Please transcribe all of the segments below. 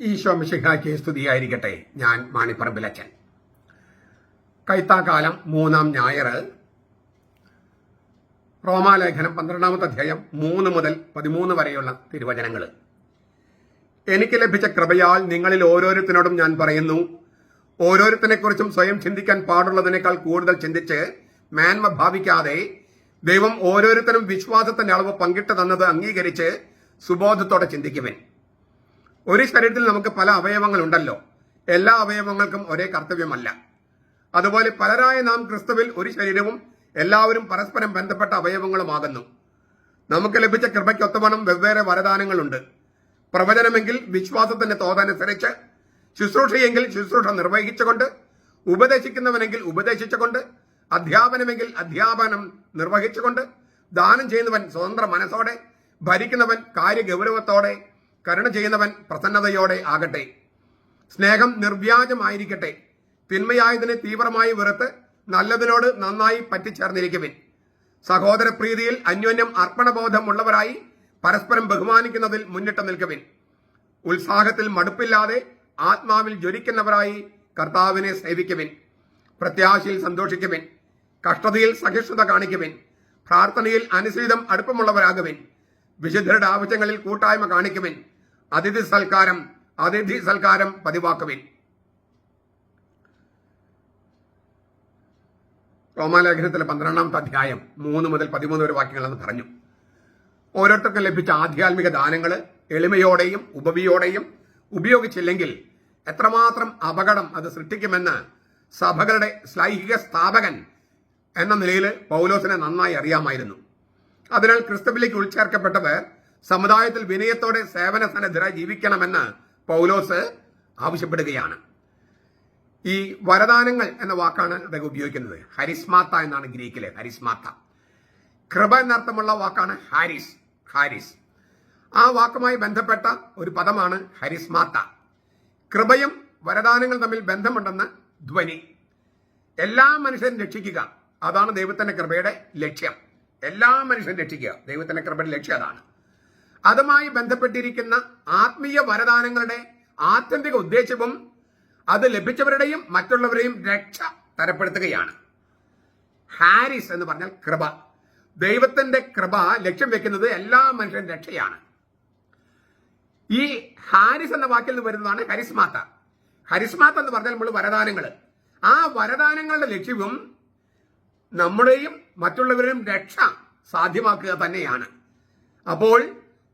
ഈശോ മിശിഹായ്ക്ക് സ്തുതിയായിരിക്കട്ടെ. ഞാൻ മാണിപ്പറമ്പിലച്ചൻ. കൈത്താക്കാലം 3-ാം ഞായർ, റോമാലേഖനം 12-ാമത്തെ അധ്യായം 3 മുതൽ 13 വരെയുള്ള തിരുവചനങ്ങൾ. എനിക്ക് ലഭിച്ച കൃപയാൽ നിങ്ങളിൽ ഓരോരുത്തരോടും ഞാൻ പറയുന്നു, ഓരോരുത്തരെക്കുറിച്ചും സ്വയം ചിന്തിക്കാൻ പാടുള്ളതിനേക്കാൾ കൂടുതൽ ചിന്തിച്ച് മേന്മ ഭാവിക്കാതെ ദൈവം ഓരോരുത്തരും വിശ്വാസത്തിന്റെ അളവ് പങ്കിട്ട് തന്നത് അംഗീകരിച്ച് സുബോധത്തോടെ ചിന്തിക്കുവിൻ. ഒരു ശരീരത്തിൽ നമുക്ക് പല അവയവങ്ങളുണ്ടല്ലോ. എല്ലാ അവയവങ്ങൾക്കും ഒരേ കർത്തവ്യമല്ല. അതുപോലെ പലരായ നാം ക്രിസ്തുവിൽ ഒരു ശരീരവും എല്ലാവരും പരസ്പരം ബന്ധപ്പെട്ട അവയവങ്ങളുമാകുന്നു. നമുക്ക് ലഭിച്ച കൃപയ്ക്കൊത്തവണ്ണം വെവ്വേറെ വരദാനങ്ങളുണ്ട്. പ്രവചനമെങ്കിൽ വിശ്വാസത്തിന്റെ തോതനുസരിച്ച്, ശുശ്രൂഷയെങ്കിൽ ശുശ്രൂഷ നിർവഹിച്ചുകൊണ്ട്, ഉപദേശിക്കുന്നവനെങ്കിൽ ഉപദേശിച്ചുകൊണ്ട്, അധ്യാപനമെങ്കിൽ അധ്യാപനം നിർവഹിച്ചുകൊണ്ട്, ദാനം ചെയ്യുന്നവൻ സ്വതന്ത്ര മനസ്സോടെ, ഭരിക്കുന്നവൻ കാര്യഗൗരവത്തോടെ, കരുണ ചെയ്യുന്നവൻ പ്രസന്നതയോടെ ആകട്ടെ. സ്നേഹം നിർവ്യാജമായിരിക്കട്ടെ. തിന്മയായതിനെ തീവ്രമായി വെറുത്ത് നല്ലതിനോട് നന്നായി പറ്റിച്ചേർന്നിരിക്കുവിൻ. സഹോദരപ്രീതിയിൽ അന്യോന്യം അർപ്പണബോധമുള്ളവരായി പരസ്പരം ബഹുമാനിക്കുന്നതിൽ മുന്നിട്ട് നിൽക്കുവിൻ. ഉത്സാഹത്തിൽ മടുപ്പില്ലാതെ ആത്മാവിൽ ജ്വലിക്കുന്നവരായി കർത്താവിനെ സേവിക്കുവിൻ. പ്രത്യാശയിൽ സന്തോഷിക്കുവിൻ. കഷ്ടതയിൽ സഹിഷ്ണുത കാണിക്കുവിൻ. പ്രാർത്ഥനയിൽ അനുസരിതം അടുപ്പമുള്ളവരാകുവിൻ. വിശുദ്ധരുടെ ആവശ്യങ്ങളിൽ കൂട്ടായ്മ കാണിക്കുവിൻ. അതിഥി സൽക്കാരം പതിവാക്കുവിൻ. റോമാലേഖനത്തിലെ 12-ാമത്തെ അധ്യായം 3 മുതൽ 13 വരെ വാക്യങ്ങളെന്ന് പറഞ്ഞു. ഓരോരുത്തർക്കും ലഭിച്ച ആധ്യാത്മിക ദാനങ്ങൾ എളിമയോടെയും ഉപവിയോടെയും ഉപയോഗിച്ചില്ലെങ്കിൽ എത്രമാത്രം അപകടം അത് സൃഷ്ടിക്കുമെന്ന് സഭകളുടെ ശ്ലൈഹിക സ്ഥാപകൻ എന്ന നിലയിൽ പൗലോസിനെ നന്നായി അറിയാമായിരുന്നു. അതിനാൽ ക്രിസ്തുവിലേക്ക് ഉൾച്ചേർക്കപ്പെട്ടവർ സമുദായത്തിൽ വിനയത്തോടെ സേവന സന്നദ്ധരായി ജീവിക്കണമെന്ന് പൗലോസ് ആവശ്യപ്പെടുകയാണ്. ഈ വരദാനങ്ങൾ എന്ന വാക്കാണ് അദ്ദേഹം ഉപയോഗിക്കുന്നത്. ഹരിസ്മാത്ത എന്നാണ് ഗ്രീക്കിലെ ഹരിസ്മാത്ത. കൃപ എന്നർത്ഥമുള്ള വാക്കാണ് ഹാരിസ്. ആ വാക്കുമായി ബന്ധപ്പെട്ട ഒരു പദമാണ് ഹരിസ്മാത്ത. കൃപയും വരദാനങ്ങൾ തമ്മിൽ ബന്ധമുണ്ടെന്ന് ധ്വനി. എല്ലാ മനുഷ്യരും രക്ഷിക്കുക, അതാണ് ദൈവത്തിന്റെ കൃപയുടെ ലക്ഷ്യം. എല്ലാ മനുഷ്യരും രക്ഷിക്കുക, ദൈവത്തിന്റെ കൃപയുടെ ലക്ഷ്യം അതാണ്. അതുമായി ബന്ധപ്പെട്ടിരിക്കുന്ന ആത്മീയ വരദാനങ്ങളുടെ ആത്യന്തിക ഉദ്ദേശവും അത് ലഭിച്ചവരുടെയും മറ്റുള്ളവരെയും രക്ഷ തരപ്പെടുത്തുകയാണ്. ഹാരിസ് എന്ന് പറഞ്ഞാൽ കൃപ. ദൈവത്തിന്റെ കൃപ ലക്ഷ്യം വെക്കുന്നത് എല്ലാ മനുഷ്യരും രക്ഷയാണ്. ഈ ഹാരിസ് എന്ന വാക്കിൽ നിന്ന് വരുന്നതാണ് ഹരിസ്മാത്ത. ഹരിസ്മാത്ത എന്ന് പറഞ്ഞാൽ നമ്മൾ വരദാനങ്ങൾ. ആ വരദാനങ്ങളുടെ ലക്ഷ്യവും നമ്മുടെയും മറ്റുള്ളവരുടെയും രക്ഷ സാധ്യമാക്കുക തന്നെയാണ്. അപ്പോൾ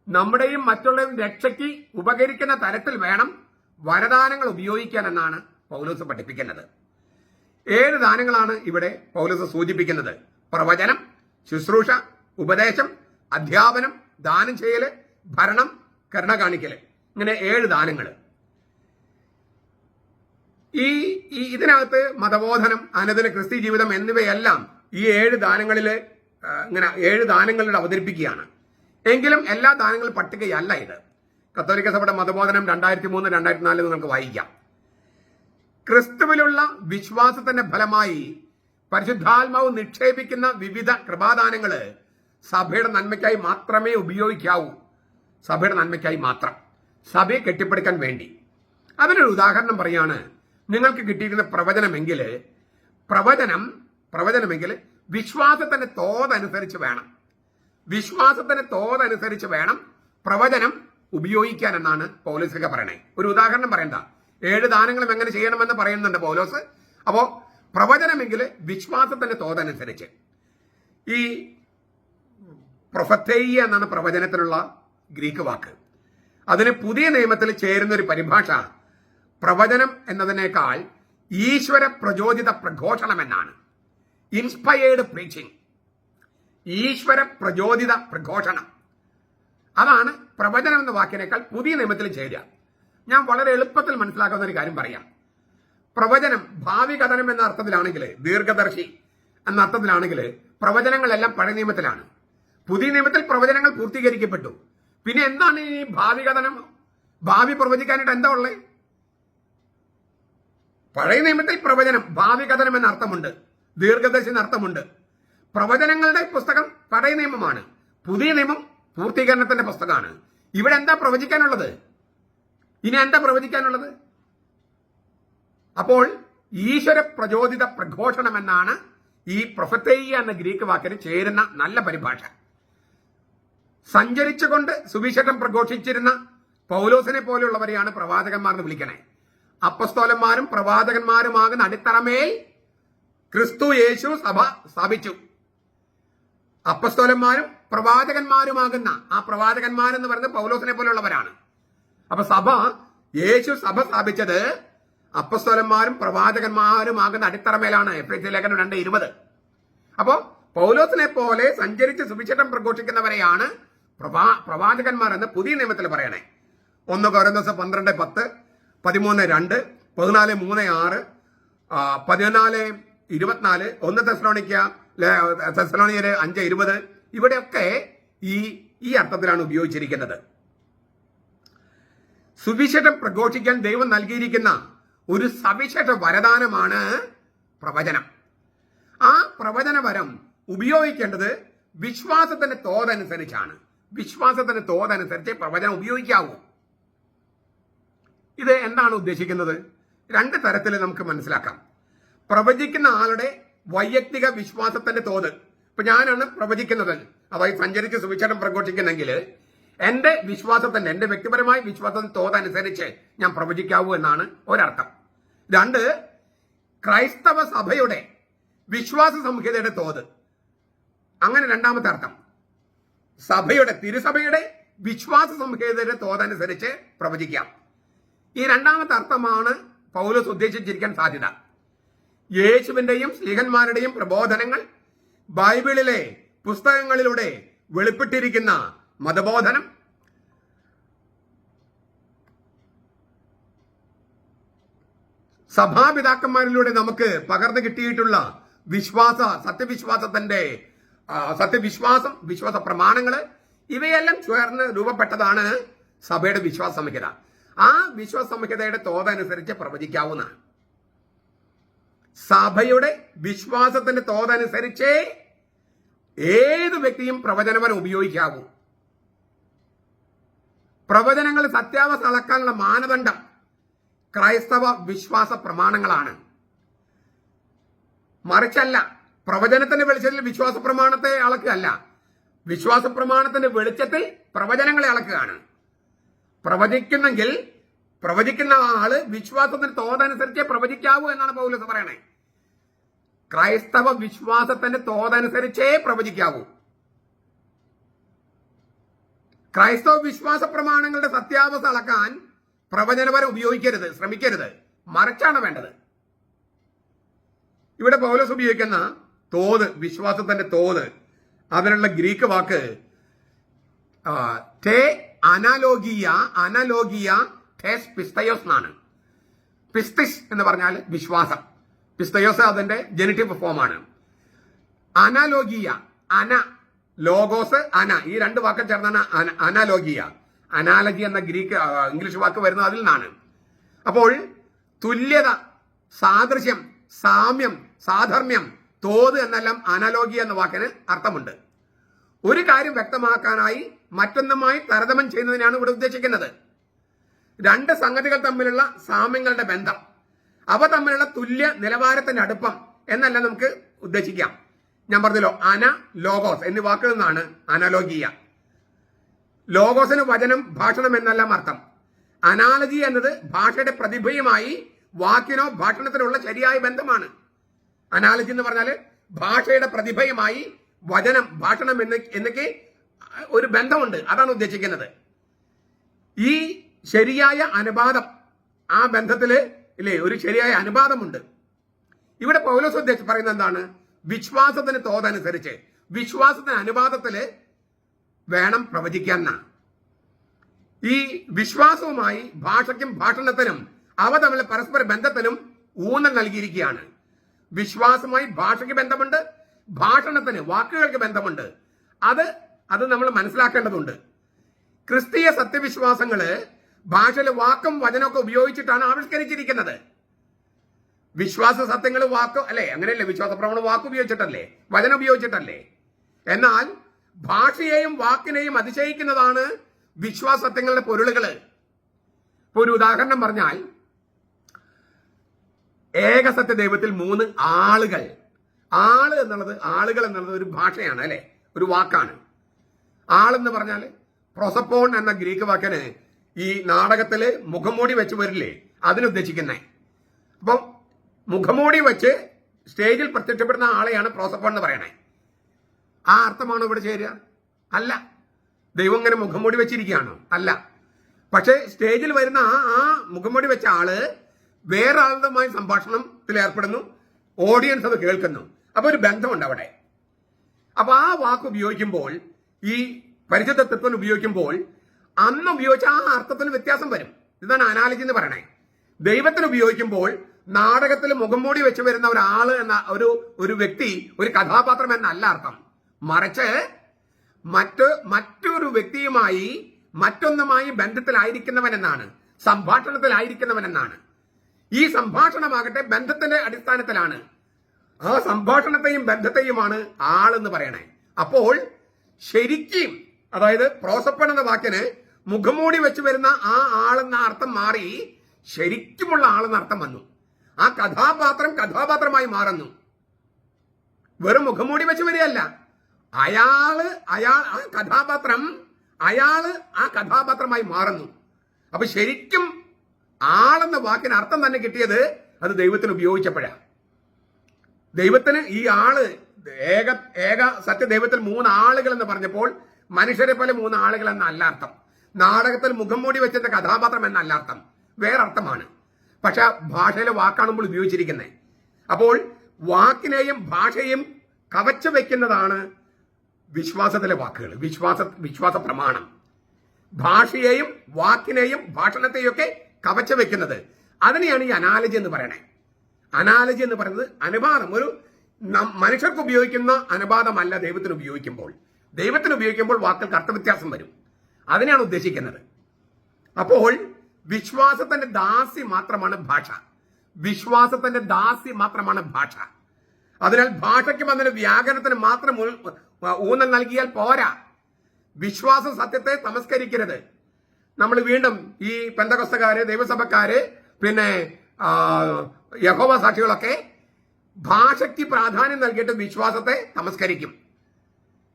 നമ്മുടെയും മറ്റുള്ളവരും രക്ഷയ്ക്ക് ഉപകരിക്കുന്ന തരത്തിൽ വേണം വരദാനങ്ങൾ ഉപയോഗിക്കാൻ എന്നാണ് പൗലോസ് പഠിപ്പിക്കുന്നത്. 7 ദാനങ്ങളാണ് ഇവിടെ പൗലോസ് സൂചിപ്പിക്കുന്നത്. പ്രവചനം, ശുശ്രൂഷ, ഉപദേശം, അധ്യാപനം, ദാനം ചെയ്യല്, ഭരണം, കരുണ കാണിക്കല്. ഇങ്ങനെ 7 ദാനങ്ങൾ. ഇതിനകത്ത് മതബോധനം, അനുദിന ക്രിസ്ത്യ ജീവിതം എന്നിവയെല്ലാം ഈ 7 ദാനങ്ങളിൽ ഇങ്ങനെ 7 ദാനങ്ങളുടെ അവതരിപ്പിക്കുകയാണ്. എങ്കിലും എല്ലാ ദാനങ്ങളും പട്ടികയല്ല ഇത്. കത്തോലിക്ക സഭയുടെ മതബോധനം 2003-2004 നിങ്ങൾക്ക് വായിക്കാം. ക്രിസ്തുവിലുള്ള വിശ്വാസത്തിന്റെ ഫലമായി പരിശുദ്ധാത്മാവ് നിക്ഷേപിക്കുന്ന വിവിധ കൃപാദാനങ്ങൾ സഭയുടെ നന്മയ്ക്കായി മാത്രമേ ഉപയോഗിക്കാവൂ. സഭയുടെ നന്മയ്ക്കായി മാത്രം, സഭയെ കെട്ടിപ്പടുക്കാൻ വേണ്ടി. അതിനൊരു ഉദാഹരണം പറയാണ്. നിങ്ങൾക്ക് കിട്ടിയിരുന്ന പ്രവചനമെങ്കിൽ വിശ്വാസത്തിന്റെ തോതനുസരിച്ച് വേണം പ്രവചനം ഉപയോഗിക്കാൻ എന്നാണ് പൗലോസ് പറയണേ. ഒരു ഉദാഹരണം പറയണ്ട, 7 ദാനങ്ങളും എങ്ങനെ ചെയ്യണമെന്ന് പറയുന്നുണ്ട് പൗലോസ്. അപ്പോ പ്രവചനമെങ്കിൽ വിശ്വാസത്തിന്റെ തോതനുസരിച്ച്. ഈ പ്രൊഫത്തേയ എന്നാണ് പ്രവചനത്തിനുള്ള ഗ്രീക്ക് വാക്ക്. അതിന് പുതിയ നിയമത്തിൽ ചേരുന്ന ഒരു പരിഭാഷ പ്രവചനം എന്നതിനേക്കാൾ ഈശ്വര പ്രചോദിത പ്രഘോഷണം എന്നാണ്. ഇൻസ്പയേർഡ് പ്രീച്ചിങ്, ഈശ്വര പ്രചോദിത പ്രഘോഷണം. അതാണ് പ്രവചനം എന്ന വാക്കിനേക്കാൾ പുതിയ നിയമത്തിൽ ചേരുക. ഞാൻ വളരെ എളുപ്പത്തിൽ മനസ്സിലാക്കുന്ന ഒരു കാര്യം പറയാം. പ്രവചനം ഭാവി കഥനം എന്ന അർത്ഥത്തിലാണെങ്കിൽ, ദീർഘദർശി എന്ന അർത്ഥത്തിലാണെങ്കിൽ പ്രവചനങ്ങളെല്ലാം പഴയ നിയമത്തിലാണ്. പുതിയ നിയമത്തിൽ പ്രവചനങ്ങൾ പൂർത്തീകരിക്കപ്പെട്ടു. പിന്നെ എന്താണ് ഈ ഭാവി കഥനം? ഭാവി പ്രവചിക്കാനായിട്ട് എന്താ ഉള്ളത്? പഴയ നിയമത്തിൽ പ്രവചനം ഭാവി കഥനം എന്ന അർത്ഥമുണ്ട്, ദീർഘദർശി എന്ന അർത്ഥമുണ്ട്. പ്രവചനങ്ങളുടെ പുസ്തകം പഴയ നിയമമാണ്, പുതിയ നിയമം പൂർത്തീകരണത്തിന്റെ പുസ്തകമാണ്. ഇവിടെ എന്താ പ്രവചിക്കാനുള്ളത്? ഇനി എന്താ പ്രവചിക്കാനുള്ളത്? അപ്പോൾ ഈശ്വര പ്രചോദിത പ്രഘോഷണം എന്നാണ് ഈ പ്രൊഫത്തേയ എന്ന ഗ്രീക്ക് വാക്കിന് ചേരുന്ന നല്ല പരിഭാഷ. സഞ്ചരിച്ചുകൊണ്ട് സുവിശേഷം പ്രഘോഷിച്ചിരുന്ന പൗലോസിനെ പോലെയുള്ളവരെയാണ് പ്രവാചകന്മാർ എന്ന് വിളിക്കണേ. അപ്പസ്തോലന്മാരും പ്രവാചകന്മാരുമാകുന്ന അടിത്തറമേൽ ക്രിസ്തു യേശു സഭ സ്ഥാപിച്ചു. അപ്പസ്തോലന്മാരും പ്രവാചകന്മാരുമാകുന്ന ആ പ്രവാചകന്മാരെന്ന് പറയുന്നത് പൗലോസിനെ പോലെയുള്ളവരാണ്. അപ്പൊ യേശു സഭ സ്ഥാപിച്ചത് അപ്പസ്തോലന്മാരും പ്രവാചകന്മാരുമാകുന്ന അടിത്തറമേലാണ്. എഫേസ്യ ലേഖനം 2:20. അപ്പോ പൗലോസിനെ പോലെ സഞ്ചരിച്ച് സുവിശേഷം പ്രഘോഷിക്കുന്നവരെയാണ് പ്രവാചകന്മാർ എന്ന് പുതിയ നിയമത്തിൽ പറയണേ. 1 കൊരിന്ത്യർ 12:10, 13:2, 14:3-6, 14:24, 1 തെസ്സലോനിക്കർ 5:20 ഇവിടെയൊക്കെ ഈ അർത്ഥത്തിലാണ് ഉപയോഗിച്ചിരിക്കുന്നത്. സുവിശേഷം പ്രഘോഷിക്കാൻ ദൈവം നൽകിയിരിക്കുന്ന ഒരു സവിശേഷ വരദാനമാണ് പ്രവചനം. ആ പ്രവചന വരം ഉപയോഗിക്കേണ്ടത് വിശ്വാസത്തിന്റെ തോതനുസരിച്ചാണ്. വിശ്വാസത്തിന്റെ തോതനുസരിച്ച് പ്രവചനം ഉപയോഗിക്കാവൂ. ഇത് എന്താണ് ഉദ്ദേശിക്കുന്നത്? 2 തരത്തിൽ നമുക്ക് മനസ്സിലാക്കാം. പ്രവചിക്കുന്ന ആളുടെ വൈയക്തിക വിശ്വാസത്തിന്റെ തോത്. ഇപ്പൊ ഞാനാണ് പ്രവചിക്കുന്നത്, അതായത് സഞ്ചരിച്ച് സുവിശേഷം പ്രഘോഷിക്കുന്നെങ്കിൽ എന്റെ വിശ്വാസത്തിന്റെ, എന്റെ വ്യക്തിപരമായ വിശ്വാസത്തിന്റെ തോതനുസരിച്ച് ഞാൻ പ്രവചിക്കാവൂ എന്നാണ് ഒരർത്ഥം. 2, ക്രൈസ്തവ സഭയുടെ വിശ്വാസ സംഹിതയുടെ തോത്. അങ്ങനെ രണ്ടാമത്തെ അർത്ഥം, തിരുസഭയുടെ വിശ്വാസ സംഹിതയുടെ തോതനുസരിച്ച് പ്രവചിക്കാം. ഈ രണ്ടാമത്തെ അർത്ഥമാണ് പൗലോസ് ഉദ്ദേശിച്ചിരിക്കാൻ സാധ്യത. യേശുവിന്റെയും സ്ലീഹന്മാരുടെയും പ്രബോധനങ്ങൾ ബൈബിളിലെ പുസ്തകങ്ങളിലൂടെ വെളിപ്പെട്ടിരിക്കുന്ന മതബോധനം, സഭാപിതാക്കന്മാരിലൂടെ നമുക്ക് പകർന്നു കിട്ടിയിട്ടുള്ള വിശ്വാസ പ്രമാണങ്ങള്, ഇവയെല്ലാം ചേർന്ന് രൂപപ്പെട്ടതാണ് സഭയുടെ വിശ്വാസ സംഹിത. ആ വിശ്വാസ സംഹിതയുടെ തോതനുസരിച്ച് പ്രവചിക്കാവുന്നതാണ്. സഭയുടെ വിശ്വാസത്തിന്റെ തോതനുസരിച്ച് ഏത് വ്യക്തിയും പ്രവചനപരം ഉപയോഗിക്കാവൂ. പ്രവചനങ്ങൾ സത്യാവസ്ഥ അളക്കാനുള്ള മാനദണ്ഡം ക്രൈസ്തവ വിശ്വാസ പ്രമാണങ്ങളാണ്. മറിച്ചല്ല, പ്രവചനത്തിന്റെ വെളിച്ചത്തിൽ വിശ്വാസ പ്രമാണത്തെ അളക്കുകയല്ല, വിശ്വാസ പ്രമാണത്തിന്റെ വെളിച്ചത്തിൽ പ്രവചനങ്ങളെ അളക്കുകയാണ്. പ്രവചിക്കുന്ന ആള് വിശ്വാസത്തിന്റെ തോതനുസരിച്ച് പ്രവചിക്കാവൂ എന്നാണ് പൗലോസ് പറയണേ. ക്രൈസ്തവ വിശ്വാസത്തിന്റെ തോതനുസരിച്ചേ പ്രവചിക്കാവൂ. ക്രൈസ്തവ വിശ്വാസ പ്രമാണങ്ങളുടെ സത്യാവസ്ഥ അളക്കാൻ പ്രവചനപരം ശ്രമിക്കരുത്, മറിച്ചാണ് വേണ്ടത്. ഇവിടെ പൗലോസ് ഉപയോഗിക്കുന്ന തോത്, വിശ്വാസത്തിന്റെ തോത്, അതിനുള്ള ഗ്രീക്ക് വാക്ക് അനലോഗിയ ടെസ് പിസ്തയോസ് എന്നാണ്. പിസ്തിസ് എന്ന് പറഞ്ഞാൽ വിശ്വാസം, പിസ്തയോസ് അതിന്റെ ജെനിറ്റീവ് ഫോമാണ്. അനലോഗിയ, ലോഗോസ്, ഈ 2 വാക്ക് ചേർന്നാണ് അനലോഗിയ. അനാലജി എന്ന ഇംഗ്ലീഷ് വാക്ക് വരുന്നത് അതിൽ നിന്നാണ്. അപ്പോൾ തുല്യത, സാദൃശ്യം, സാമ്യം, സാധർമ്മ്യം, തോത് എന്നെല്ലാം അനലോഗി എന്ന വാക്കിന് അർത്ഥമുണ്ട്. ഒരു കാര്യം വ്യക്തമാക്കാനായി മറ്റൊന്നുമായി താരതമ്യം ചെയ്യുന്നതിനാണ് ഇവിടെ ഉദ്ദേശിക്കുന്നത്. 2 സംഗതികൾ തമ്മിലുള്ള സാമ്യങ്ങളുടെ ബന്ധം, അവ തമ്മിലുള്ള തുല്യ നിലവാരത്തിന്റെ അടുപ്പം എന്നെല്ലാം നമുക്ക് ഉദ്ദേശിക്കാം. ഞാൻ പറഞ്ഞല്ലോ, ലോഗോസ് എന്നീ വാക്കുകളിൽ നിന്നാണ് അനലോഗിയ. ലോഗോസിന് വചനം, ഭാഷണം എന്നെല്ലാം അർത്ഥം. അനാലജി എന്നത് ഭാഷയുടെ പ്രതിഭയുമായി വാക്കിനോ ഭാഷണത്തിനുള്ള ശരിയായ ബന്ധമാണ്. അനാലജി എന്ന് പറഞ്ഞാൽ ഭാഷയുടെ പ്രതിഭയുമായി വചനം, ഭാഷണം എന്നൊക്കെ ഒരു ബന്ധമുണ്ട്, അതാണ് ഉദ്ദേശിക്കുന്നത്. ഈ ശരിയായ അനുപാതം, ആ ബന്ധത്തില് ഒരു ശരിയായ അനുപാതമുണ്ട്. ഇവിടെ പൗലോസ് പറയുന്നത് എന്താണ്? വിശ്വാസത്തിന് തോതനുസരിച്ച്, വിശ്വാസത്തിന് അനുപാതത്തില് വേണം പ്രവചിക്കാൻ. ഈ വിശ്വാസവുമായി ഭാഷയ്ക്കും ഭാഷണത്തിനും അവ തമ്മിൽ പരസ്പര ബന്ധത്തിനും ഊന്നൽ നൽകിയിരിക്കുകയാണ്. വിശ്വാസമായി ഭാഷയ്ക്ക് ബന്ധമുണ്ട്, ഭാഷണത്തിന്, വാക്കുകൾക്ക് ബന്ധമുണ്ട്. അത് നമ്മൾ മനസ്സിലാക്കേണ്ടതുണ്ട്. ക്രിസ്തീയ സത്യവിശ്വാസങ്ങള് ഭാഷയിൽ വാക്കും വചനമൊക്കെ ഉപയോഗിച്ചിട്ടാണ് ആവിഷ്കരിച്ചിരിക്കുന്നത്. വിശ്വാസ സത്യങ്ങൾ വാക്കും അല്ലേ, അങ്ങനെയല്ലേ? വിശ്വാസ പ്രമാണം വാക്ക് ഉപയോഗിച്ചിട്ടല്ലേ, വചനം ഉപയോഗിച്ചിട്ടല്ലേ? എന്നാൽ ഭാഷയെയും വാക്കിനെയും അതിശയിക്കുന്നതാണ് വിശ്വാസ സത്യങ്ങളുടെ പൊരുളുകള്. ഇപ്പൊ ഒരു ഉദാഹരണം പറഞ്ഞാൽ, ഏകസത്യ ദൈവത്തിൽ 3 ആളുകൾ. ആളുകൾ എന്നുള്ളത് ഒരു ഭാഷയാണ്, അല്ലെ, ഒരു വാക്കാണ്. ആളെന്ന് പറഞ്ഞാൽ പ്രൊസപ്പോൺ എന്ന ഗ്രീക്ക് വാക്കിന് ഈ നാടകത്തില് മുഖംമൂടി വെച്ച് വരില്ലേ, അതിനുദ്ദേശിക്കുന്നേ. അപ്പം മുഖംമൂടി വെച്ച് സ്റ്റേജിൽ പ്രത്യക്ഷപ്പെടുന്ന ആളെയാണ് പ്രോസപ്പോൺ എന്ന് പറയണേ. ആ അർത്ഥമാണോ ഇവിടെ ചേരുക? അല്ല. ദൈവം ഇങ്ങനെ മുഖംമൂടി വെച്ചിരിക്കുകയാണോ? അല്ല. പക്ഷെ സ്റ്റേജിൽ വരുന്ന ആ മുഖംമൂടി വെച്ച ആള് വേറെ ആളുമായി സംഭാഷണത്തിൽ ഏർപ്പെടുന്നു, ഓഡിയൻസ് അത് കേൾക്കുന്നു. അപ്പൊ ഒരു ബന്ധമുണ്ട് അവിടെ. അപ്പൊ ആ വാക്ക് ഉപയോഗിക്കുമ്പോൾ, ഈ പരിശുദ്ധ തത്വം ഉപയോഗിക്കുമ്പോൾ, അന്ന് ഉപയോഗിച്ച ആ അർത്ഥത്തിന് വ്യത്യാസം വരും. ഇതാണ് അനാലജി എന്ന് പറയണേ. ദൈവത്തിന് ഉപയോഗിക്കുമ്പോൾ നാടകത്തിൽ മുഖംമൂടി വെച്ച് വരുന്ന ഒരാള് എന്ന ഒരു വ്യക്തി, ഒരു കഥാപാത്രം എന്നല്ല അർത്ഥം. മറിച്ച് മറ്റൊരു വ്യക്തിയുമായി മറ്റൊന്നുമായി ബന്ധത്തിലായിരിക്കുന്നവൻ എന്നാണ്, സംഭാഷണത്തിലായിരിക്കുന്നവൻ എന്നാണ്. ഈ സംഭാഷണമാകട്ടെ ബന്ധത്തിന്റെ അടിസ്ഥാനത്തിലാണ്. ആ സംഭാഷണത്തെയും ബന്ധത്തെയുമാണ് ആളെന്ന് പറയണേ. അപ്പോൾ ശരിക്കും, അതായത് പ്രോസപ്പൺ എന്ന വാക്കിന് മുഖംമൂടി വെച്ച് വരുന്ന ആ ആളെന്ന അർത്ഥം മാറി ശരിക്കുമുള്ള ആളെന്ന അർത്ഥം വന്നു. ആ കഥാപാത്രമായി മാറുന്നു. വെറും മുഖംമൂടി വെച്ച് വരികയല്ല, അയാള് ആ കഥാപാത്രമായി മാറുന്നു. അപ്പൊ ശരിക്കും ആളെന്ന വാക്കിന് അർത്ഥം തന്നെ കിട്ടിയത് അത് ദൈവത്തിന് ഉപയോഗിച്ചപ്പോഴാ. ദൈവത്തിന് ഈ ആള് ഏക സത്യദൈവത്തിൽ 3 ആളുകൾ എന്ന് പറഞ്ഞപ്പോൾ മനുഷ്യരെ പോലെ 3 ആളുകൾ എന്നല്ല അർത്ഥം. നാടകത്തിൽ മുഖംമൂടി വെച്ചിരുന്ന കഥാപാത്രം എന്നല്ല അർത്ഥം, വേറെ അർത്ഥമാണ്. പക്ഷെ ഭാഷയിലെ വാക്കാണുമ്പോൾ ഉപയോഗിച്ചിരിക്കുന്നത്. അപ്പോൾ വാക്കിനെയും ഭാഷയെയും കവച്ചു വെക്കുന്നതാണ് വിശ്വാസത്തിലെ വാക്കുകൾ, വിശ്വാസ പ്രമാണം. ഭാഷയെയും വാക്കിനെയും ഭാഷണത്തെയും ഒക്കെ കവച്ചു വെക്കുന്നത്, അതിനെയാണ് ഈ അനാലജി എന്ന് പറയണേ. അനാലജി എന്ന് പറയുന്നത് അനുപാതം, ഒരു മനുഷ്യർക്ക് ഉപയോഗിക്കുന്ന അനുപാതമല്ല ദൈവത്തിന് ഉപയോഗിക്കുമ്പോൾ. ദൈവത്തിന് ഉപയോഗിക്കുമ്പോൾ വാക്കുകൾക്ക് അർത്ഥവ്യത്യാസം വരും. അതിനെയാണ് ഉദ്ദേശിക്കുന്നത്. അപ്പോൾ വിശ്വാസത്തിന്റെ ദാസി മാത്രമാണ് ഭാഷ. വിശ്വാസത്തിന്റെ ദാസി മാത്രമാണ് ഭാഷ. അതിനാൽ ഭാഷയ്ക്കും അതിന് വ്യാകരണത്തിന് മാത്രം ഊന്നൽ നൽകിയാൽ പോരാ. വിശ്വാസ സത്യത്തെ തമസ്കരിക്കരുത്. നമ്മൾ വീണ്ടും ഈ പെന്തക്കോസ്തക്കാര്, ദൈവസഭക്കാര്, പിന്നെ യഹോവ സാക്ഷികളൊക്കെ ഭാഷയ്ക്ക് പ്രാധാന്യം നൽകിയിട്ട് വിശ്വാസത്തെ തമസ്കരിക്കും.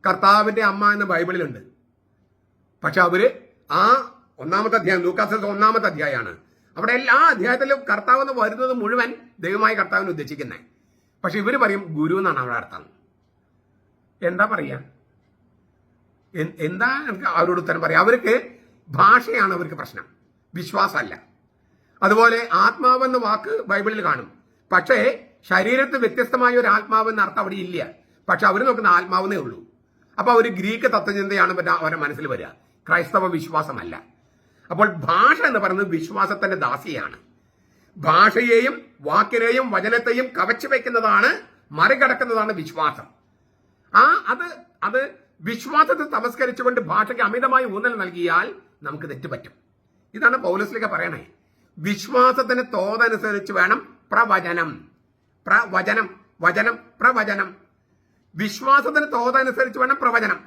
കർത്താവിന്റെ അമ്മ എന്ന് ബൈബിളിലുണ്ട്. പക്ഷെ അവര് ആ 1-ാമത്തെ അധ്യായം, ലൂക്കാസ് 1-ാമത്തെ അധ്യായമാണ്, അവിടെ എല്ലാ അധ്യായത്തിലും കർത്താവ് എന്ന് വരുന്നത് മുഴുവൻ ദൈവമായ കർത്താവിനെ ഉദ്ദേശിക്കുന്നത്. പക്ഷെ ഇവര് പറയും ഗുരു എന്നാണ് അവിടെ അർത്ഥം. എന്താ പറയാ? എന്താ അവരോട് ഉത്തരം പറയാം? അവർക്ക് ഭാഷയാണ് അവർക്ക് പ്രശ്നം, വിശ്വാസമല്ല. അതുപോലെ ആത്മാവെന്ന വാക്ക് ബൈബിളിൽ കാണും, പക്ഷേ ശരീരത്തിൽ വ്യത്യസ്തമായ ഒരു ആത്മാവെന്ന അർത്ഥം അവിടെ ഇല്ല. പക്ഷെ അവർ നോക്കുന്ന ആത്മാവെന്നേ ഉള്ളൂ. അപ്പൊ അവർ ഗ്രീക്ക് തത്വചിന്തയാണ് അവരുടെ മനസ്സിൽ വരിക, ക്രൈസ്തവ വിശ്വാസമല്ല. അപ്പോൾ ഭാഷ എന്ന് പറയുന്നത് വിശ്വാസത്തിന്റെ ദാസിയാണ്. ഭാഷയെയും വാക്കിനെയും വചനത്തെയും കവച്ചു വയ്ക്കുന്നതാണ്, മറികടക്കുന്നതാണ് വിശ്വാസം. അത് വിശ്വാസത്തെ തമസ്കരിച്ചുകൊണ്ട് ഭാഷയ്ക്ക് അമിതമായി ഊന്നൽ നൽകിയാൽ നമുക്ക് തെറ്റുപറ്റും. ഇതാണ് പൗലോസ്ലീഹ പറയണേ. വിശ്വാസത്തിന് തോതനുസരിച്ച് വേണം പ്രവചനം. വിശ്വാസത്തിന് തോതനുസരിച്ച് വേണം പ്രവചനം.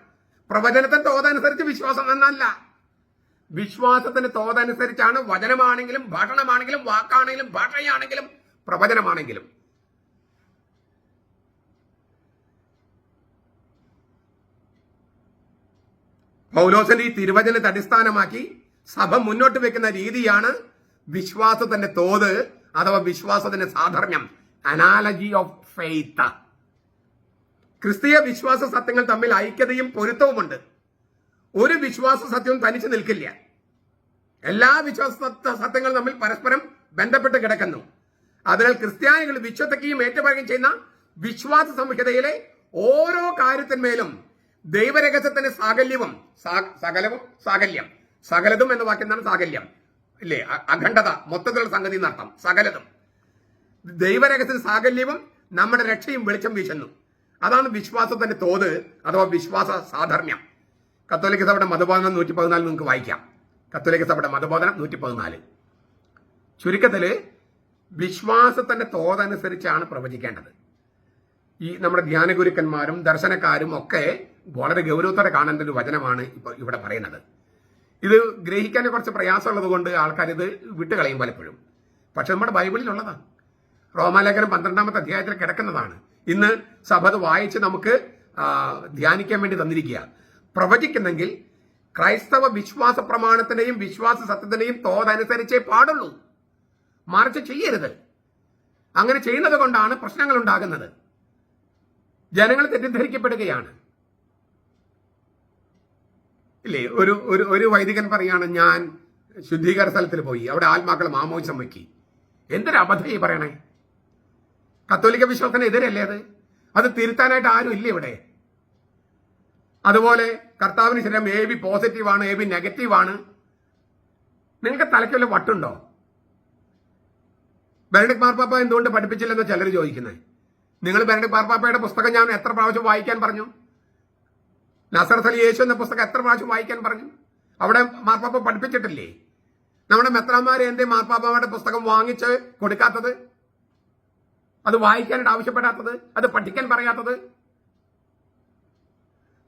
പ്രവചനത്തിന് തോതനുസരിച്ച് വിശ്വാസം എന്നല്ല. വിശ്വാസത്തിന് തോതനുസരിച്ചാണ് വചനമാണെങ്കിലും ഭാഷണമാണെങ്കിലും വാക്കാണെങ്കിലും ഭാഷയാണെങ്കിലും പ്രവചനമാണെങ്കിലും. പൗലോസിന്റെ ഈ തിരുവചനത്തെ അടിസ്ഥാനമാക്കി സഭ മുന്നോട്ട് വെക്കുന്ന രീതിയാണ് വിശ്വാസത്തിന്റെ തോത് അഥവാ വിശ്വാസത്തിന്റെ സാധർമ്മ്യം, അനാലജി ഓഫ് ഫെയ്ത്ത്. ക്രിസ്തീയ വിശ്വാസ സത്യങ്ങൾ തമ്മിൽ ഐക്യതയും പൊരുത്തവുമുണ്ട്. ഒരു വിശ്വാസ സത്യവും തനിച്ചു നിൽക്കില്ല. എല്ലാ വിശ്വാസ സത്യങ്ങളും തമ്മിൽ പരസ്പരം ബന്ധപ്പെട്ട് കിടക്കുന്നു. അതിനാൽ ക്രിസ്ത്യാനികൾ വിശ്വസിക്കുകയും ഏറ്റുപറയുകയും ചെയ്യുന്ന വിശ്വാസ സംഹിതയിലെ ഓരോ കാര്യത്തിന്മേലും ദൈവരഹസ്യത്തിന്റെ സകലതും എന്ന വാക്യം എന്താണ്? സാകല്യം ഇല്ലേ? അഖണ്ഡത, മൊത്തത്തിലുള്ള സംഗതി എന്നർത്ഥം. സകലതും ദൈവരഹസ്യ സാകല്യവും നമ്മുടെ രക്ഷയും വെളിച്ചം വീശുന്നു. അതാണ് വിശ്വാസത്തിന്റെ തോത് അഥവാ വിശ്വാസ സാധർമ്മ്യം. കത്തോലിക്ക സഭയുടെ മതബോധനം 114 നിങ്ങൾക്ക് വായിക്കാം. കത്തോലിക്ക സഭയുടെ മതബോധനം 114. ചുരുക്കത്തില് വിശ്വാസത്തിന്റെ തോതനുസരിച്ചാണ് പ്രവചിക്കേണ്ടത്. ഈ നമ്മുടെ ധ്യാനഗുരുക്കന്മാരും ദർശനക്കാരും ഒക്കെ വളരെ ഗൗരവത്തോടെ കാണേണ്ട ഒരു വചനമാണ് ഇപ്പോൾ ഇവിടെ പറയുന്നത്. ഇത് ഗ്രഹിക്കാൻ കുറച്ച് പ്രയാസമുള്ളത് കൊണ്ട് ആൾക്കാർ ഇത് വിട്ടുകളയും പലപ്പോഴും. പക്ഷെ നമ്മുടെ ബൈബിളിലുള്ളതാണ്. റോമാലേഖനം 12-ാമത്തെ അധ്യായത്തിൽ കിടക്കുന്നതാണ്. ഇന്ന് സഭ അത് വായിച്ച് നമുക്ക് ധ്യാനിക്കാൻ വേണ്ടി തന്നിരിക്കുക. പ്രവചിക്കുന്നെങ്കിൽ ക്രൈസ്തവ വിശ്വാസ പ്രമാണത്തിന്റെയും വിശ്വാസ സത്യത്തിന്റെയും തോതനുസരിച്ചേ പാടുള്ളൂ. മറിച്ച് ചെയ്യരുത്. അങ്ങനെ ചെയ്യുന്നത് കൊണ്ടാണ് പ്രശ്നങ്ങൾ ഉണ്ടാകുന്നത്. ജനങ്ങൾ തെറ്റിദ്ധരിക്കപ്പെടുകയാണ്. ഇല്ലേ, ഒരു വൈദികൻ പറയാണ്, ഞാൻ ശുദ്ധീകരണ സ്ഥലത്തിൽ പോയി, അവിടെ ആത്മാക്കൾ മാമോദിസം വയ്ക്കി. എന്തൊരു അബദ്ധം പറയണേ. കത്തോലിക്ക വിശ്വാസത്തിനെതിരല്ലേ അത് തിരുത്താനായിട്ട് ആരും ഇല്ല ഇവിടെ. അതുപോലെ കർത്താവിന് ശരീരം എ ബി പോസിറ്റീവാണ്, എ ബി നെഗറ്റീവാണ്. നിങ്ങൾക്ക് തലയ്ക്ക് വല്ല വട്ടുണ്ടോ? ബെനഡിക്ട് മാർപ്പാപ്പ എന്തുകൊണ്ട് പഠിപ്പിച്ചില്ലെന്ന് ചിലർ ചോദിക്കുന്നത്. നിങ്ങൾ ബെനഡിക്ട് മാർപ്പാപ്പയുടെ പുസ്തകം ഞാൻ എത്ര പ്രാവശ്യം വായിക്കാൻ പറഞ്ഞു? നസറത്ത് അലി യേശു എന്ന പുസ്തകം എത്ര പ്രാവശ്യം വായിക്കാൻ പറഞ്ഞു? അവിടെ മാർപ്പാപ്പ പഠിപ്പിച്ചിട്ടില്ലേ? നമ്മുടെ മെത്രാന്മാരെ എന്തേ മാർപ്പാപ്പയുടെ പുസ്തകം വാങ്ങിച്ച് കൊടുക്കാത്തത്? അത് വായിക്കാനായിട്ട് ആവശ്യപ്പെടാത്തത്? അത് പഠിക്കാൻ പറയാത്തത്?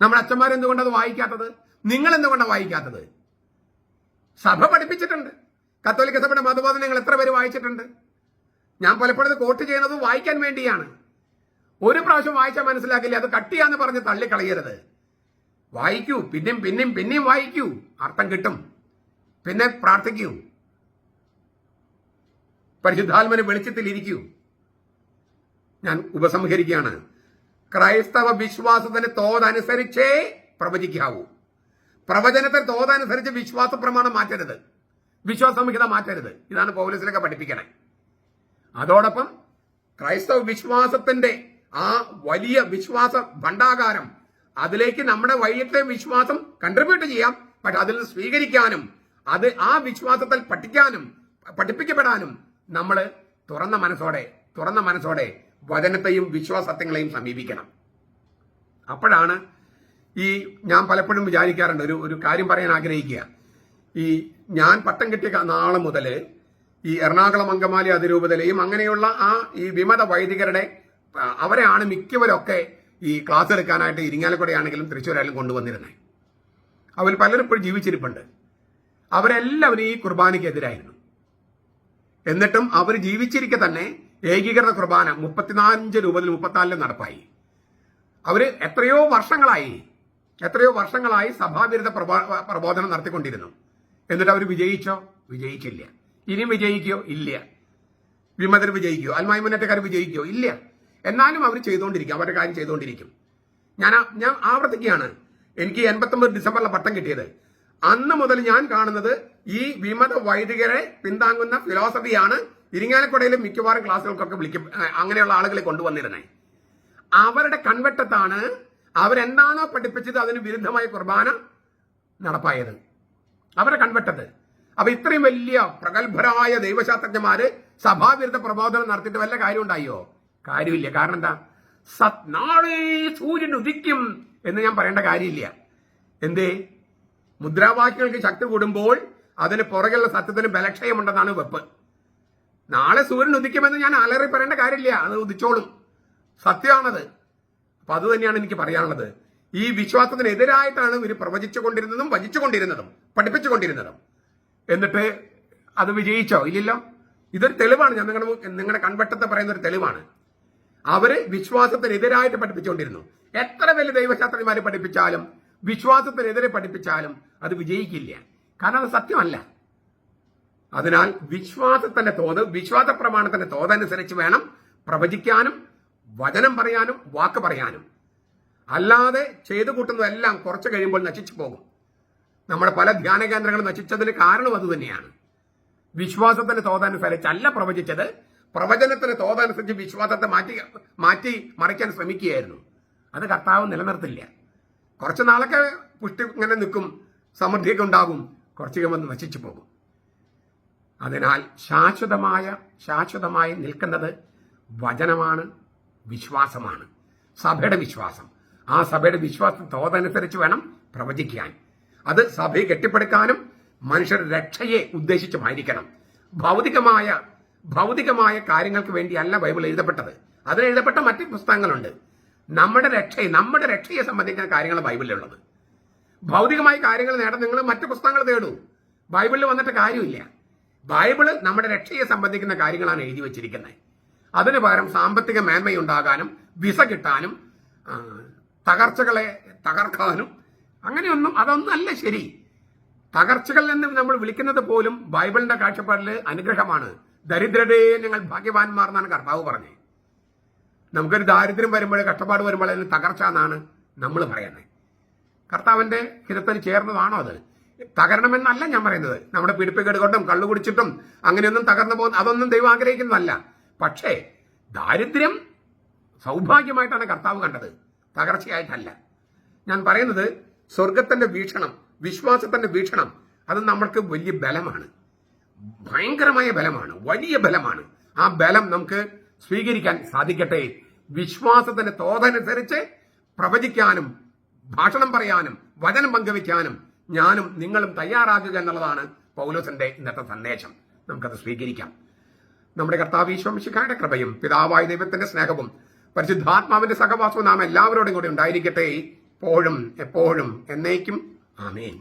നമ്മുടെ അച്ഛന്മാരെന്തുകൊണ്ട് അത് വായിക്കാത്തത്? നിങ്ങൾ എന്തുകൊണ്ടാണ് വായിക്കാത്തത്? സഭ പഠിപ്പിച്ചിട്ടുണ്ട്. കത്തോലിക്ക സഭയുടെ മതബോധനങ്ങൾ എത്ര പേര് വായിച്ചിട്ടുണ്ട്? ഞാൻ പലപ്പോഴും കോട്ട് ചെയ്യുന്നത് വായിക്കാൻ വേണ്ടിയാണ്. ഒരു പ്രാവശ്യം വായിച്ചാൽ മനസ്സിലാക്കില്ല, അത് കട്ടിയാന്ന് പറഞ്ഞ് തള്ളിക്കളയരുത്. വായിക്കൂ, പിന്നെയും വായിക്കൂ, അർത്ഥം കിട്ടും. പിന്നെ പ്രാർത്ഥിക്കൂ, പരിശുദ്ധാത്മന് വെളിച്ചത്തിൽ ഇരിക്കൂ. ഞാൻ ഉപസംഹരിക്കുകയാണ്. ക്രൈസ്തവ വിശ്വാസത്തിന് തോതനുസരിച്ചേ പ്രവചിക്കാവൂ. പ്രവചനത്തെ തോതനുസരിച്ച് വിശ്വാസ പ്രമാണം മാറ്റരുത്, വിശ്വാസ സംഹിത മാറ്റരുത്. ഇതാണ് പൗലോസിലൊക്കെ പഠിപ്പിക്കണേ. അതോടൊപ്പം ക്രൈസ്തവ വിശ്വാസത്തിന്റെ ആ വലിയ വിശ്വാസ ഭണ്ഡാകാരം, അതിലേക്ക് നമ്മുടെ വൈകിട്ടത്തെ വിശ്വാസം കൺട്രിബ്യൂട്ട് ചെയ്യാം. പക്ഷെ അതിൽ സ്വീകരിക്കാനും അത് ആ വിശ്വാസത്തിൽ പഠിക്കാനും പഠിപ്പിക്കപ്പെടാനും നമ്മൾ തുറന്ന മനസ്സോടെ വചനത്തെയും വിശ്വാസത്വങ്ങളെയും സമീപിക്കണം. അപ്പോഴാണ് ഞാൻ പലപ്പോഴും വിചാരിക്കാറുണ്ട്, ഒരു കാര്യം പറയാൻ ആഗ്രഹിക്കുക. ഞാൻ പട്ടം കിട്ടിയ നാളെ മുതൽ ഈ എറണാകുളം അങ്കമാലി അതിരൂപതയിലെയും അങ്ങനെയുള്ള ഈ വിമത വൈദികരുടെ അവരെയാണ് മിക്കവരൊക്കെ ഈ ക്ലാസ് എടുക്കാനായിട്ട് ഇരിങ്ങാലക്കുടയാണെങ്കിലും തൃശ്ശൂരായാലും കൊണ്ടുവന്നിരുന്നത്. അവർ പലരും ഇപ്പോഴും ജീവിച്ചിരിപ്പുണ്ട്. അവരെല്ലാവരും ഈ കുർബാനയ്ക്കെതിരായിരുന്നു. എന്നിട്ടും അവർ ജീവിച്ചിരിക്കെ തന്നെ ഏകീകൃത കുർബാന 35 രൂപത്തിൽ 34 നടപ്പായി. അവര് എത്രയോ വർഷങ്ങളായി സഭാവിരുദ്ധ പ്രബോധനം നടത്തിക്കൊണ്ടിരുന്നു. എന്നിട്ട് അവർ വിജയിച്ചില്ല. ഇനിയും വിജയിക്കോ? ഇല്ല. വിമതർ വിജയിക്കോ? അൽമായി മുന്നേറ്റക്കാർ വിജയിക്കോ? ഇല്ല. എന്നാലും അവർ ചെയ്തുകൊണ്ടിരിക്കും, അവരുടെ കാര്യം ചെയ്തുകൊണ്ടിരിക്കും. ഞാൻ ആവർത്തിക്കുകയാണ്, എനിക്ക് 89 ഡിസംബറിലെ പട്ടം കിട്ടിയത്. അന്ന് മുതൽ ഞാൻ കാണുന്നത് ഈ വിമത വൈദികരെ പിന്താങ്ങുന്ന ഫിലോസഫിയാണ് ഇരിങ്ങാലക്കുടയിലെ മിക്കവാറും ക്ലാസ്സുകൾക്കൊക്കെ അങ്ങനെയുള്ള ആളുകളെ കൊണ്ടുവന്നിരുന്നത്. അവരുടെ കൺവെട്ടത്താണ് അവരെന്താണോ പഠിപ്പിച്ചത് അതിന് വിരുദ്ധമായ കുർബാന നടപ്പായത്, അവരുടെ കൺവെട്ടത്. അപ്പൊ ഇത്രയും വലിയ പ്രഗത്ഭരായ ദൈവശാസ്ത്രജ്ഞന്മാര് സഭാവിരുദ്ധ പ്രബോധനം നടത്തിയിട്ട് വല്ല കാര്യം ഉണ്ടായോ? കാര്യമില്ല. കാരണം എന്താ? നാളെ സൂര്യൻ ഉദിക്കും എന്ന് ഞാൻ പറയേണ്ട കാര്യമില്ല. എന്തേ? മുദ്രാവാക്യങ്ങൾക്ക് ശക്തി കൂടുമ്പോൾ അതിന് പുറകെയുള്ള സത്യത്തിന് ബലക്ഷയമുണ്ടെന്നാണ് വെപ്പ്. നാളെ സൂര്യൻ ഉദിക്കുമെന്ന് ഞാൻ അലറി പറയേണ്ട കാര്യമില്ല, അത് ഉദിച്ചോളും, സത്യമാണത്. അപ്പൊ അത് തന്നെയാണ് എനിക്ക് പറയാനുള്ളത്. ഈ വിശ്വാസത്തിനെതിരായിട്ടാണ് ഇവർ പ്രവചിച്ചുകൊണ്ടിരുന്നതും വചിച്ചുകൊണ്ടിരുന്നതും പഠിപ്പിച്ചുകൊണ്ടിരുന്നതും. എന്നിട്ട് അത് വിജയിച്ചോ? ഇല്ലല്ലോ. ഇതൊരു തെളിവാണ്. ഞാൻ നിങ്ങളുടെ കൺവെട്ടത്തെ പറയുന്ന ഒരു തെളിവാണ്. അവര് വിശ്വാസത്തിനെതിരായിട്ട് പഠിപ്പിച്ചുകൊണ്ടിരുന്നു. എത്ര വലിയ ദൈവശാസ്ത്രജ്ഞന്മാരെ പഠിപ്പിച്ചാലും വിശ്വാസത്തിനെതിരെ പഠിപ്പിച്ചാലും അത് വിജയിക്കില്ല. കാരണം അത് സത്യമല്ല. അതിനാൽ വിശ്വാസത്തിന്റെ തോത്, വിശ്വാസ പ്രമാണത്തിന്റെ തോതനുസരിച്ച് വേണം പ്രവചിക്കാനും വചനം പറയാനും വാക്ക് പറയാനും. അല്ലാതെ ചെയ്തു കൂട്ടുന്നതെല്ലാം കുറച്ച് കഴിയുമ്പോൾ നശിച്ചു പോകും. നമ്മുടെ പല ധ്യാന കേന്ദ്രങ്ങളും നശിച്ചതിന് കാരണം അത് തന്നെയാണ്. വിശ്വാസത്തിന്റെ തോതനുസരിച്ചല്ല പ്രവചിച്ചത്, പ്രവചനത്തിന് തോതനുസരിച്ച് വിശ്വാസത്തെ മാറ്റി മറിക്കാൻ ശ്രമിക്കുകയായിരുന്നു. അത് കർത്താവ് നിലനിർത്തില്ല. കുറച്ച് നാളൊക്കെ പുഷ്ടി ഇങ്ങനെ നിൽക്കും, സമൃദ്ധിയൊക്കെ ഉണ്ടാകും, കുറച്ച് കഴിയുമ്പോൾ നശിച്ചു പോകും. അതിനാൽ ശാശ്വതമായി നിൽക്കുന്നത് വചനമാണ്, വിശ്വാസമാണ്, സഭയുടെ വിശ്വാസം. ആ സഭയുടെ വിശ്വാസം തോതനുസരിച്ച് വേണം പ്രവചിക്കാൻ. അത് സഭയെ കെട്ടിപ്പടുക്കാനും മനുഷ്യരുടെ രക്ഷയെ ഉദ്ദേശിച്ചുമായിരിക്കണം. ഭൗതികമായ കാര്യങ്ങൾക്ക് വേണ്ടിയല്ല ബൈബിൾ എഴുതപ്പെട്ടത്. അതിൽ എഴുതപ്പെട്ട മറ്റ് പുസ്തകങ്ങളുണ്ട്. നമ്മുടെ രക്ഷയെ സംബന്ധിക്കുന്ന കാര്യങ്ങൾ ബൈബിളിലുള്ളത്. ഭൗതികമായ കാര്യങ്ങൾ നേടാൻ നിങ്ങൾ മറ്റു പുസ്തകങ്ങൾ തേടൂ. ബൈബിളിൽ വന്നിട്ട് കാര്യമില്ല. ബൈബിള് നമ്മുടെ രക്ഷയെ സംബന്ധിക്കുന്ന കാര്യങ്ങളാണ് എഴുതി വച്ചിരിക്കുന്നത്. അതിന് പകരം സാമ്പത്തിക മേന്മയുണ്ടാകാനും വിസ കിട്ടാനും തകർച്ചകളെ തകർക്കാനും അങ്ങനെയൊന്നും അതൊന്നും അല്ല ശരി. തകർച്ചകളിൽ നിന്ന് നമ്മൾ വിളിക്കുന്നത് പോലും ബൈബിളിന്റെ കാഴ്ചപ്പാടിൽ അനുഗ്രഹമാണ്. ദരിദ്രരെ ഞങ്ങൾ ഭാഗ്യവാന്മാർ എന്നാണ് കർത്താവ് പറഞ്ഞത്. നമുക്കൊരു ദാരിദ്ര്യം വരുമ്പോൾ, കഷ്ടപ്പാട് വരുമ്പോൾ അതിന് തകർച്ച എന്നാണ് നമ്മൾ പറയുന്നത്. കർത്താവിന്റെ ഹിതത്തിന് ചേർന്നതാണോ അത്? തകരണമെന്നല്ല ഞാൻ പറയുന്നത്. നമ്മുടെ പിടിപ്പുകേട് കൊണ്ടും കള്ളു കുടിച്ചിട്ടും അങ്ങനെയൊന്നും തകർന്നു പോകുന്ന അതൊന്നും ദൈവം ആഗ്രഹിക്കുന്നതല്ല. പക്ഷേ ദാരിദ്ര്യം സൗഭാഗ്യമായിട്ടാണ് കർത്താവ് കണ്ടത്, തകർച്ചയായിട്ടല്ല. ഞാൻ പറയുന്നത് സ്വർഗത്തിന്റെ വീക്ഷണം, വിശ്വാസത്തിന്റെ വീക്ഷണം അത് നമ്മൾക്ക് വലിയ ബലമാണ്, ഭയങ്കരമായ ബലമാണ്, വലിയ ബലമാണ്. ആ ബലം നമുക്ക് സ്വീകരിക്കാൻ സാധിക്കട്ടെ. വിശ്വാസത്തിന്റെ തോതനുസരിച്ച് പ്രവചിക്കാനും ഭാഷണം പറയാനും വചനം പങ്കുവയ്ക്കാനും ഞാനും നിങ്ങളും തയ്യാറാകുക എന്നുള്ളതാണ് പൗലോസിന്റെ ഇന്നത്തെ സന്ദേശം. നമുക്കത് സ്വീകരിക്കാം. നമ്മുടെ കർത്താവ് ഈശോ മിശിഹായുടെ കൃപയും പിതാവായ ദൈവത്തിന്റെ സ്നേഹവും പരിശുദ്ധാത്മാവിന്റെ സഹവാസവും നാം എല്ലാവരോടും കൂടി ഉണ്ടായിരിക്കട്ടെ, എപ്പോഴും എപ്പോഴും എന്നേക്കും. ആമേൻ.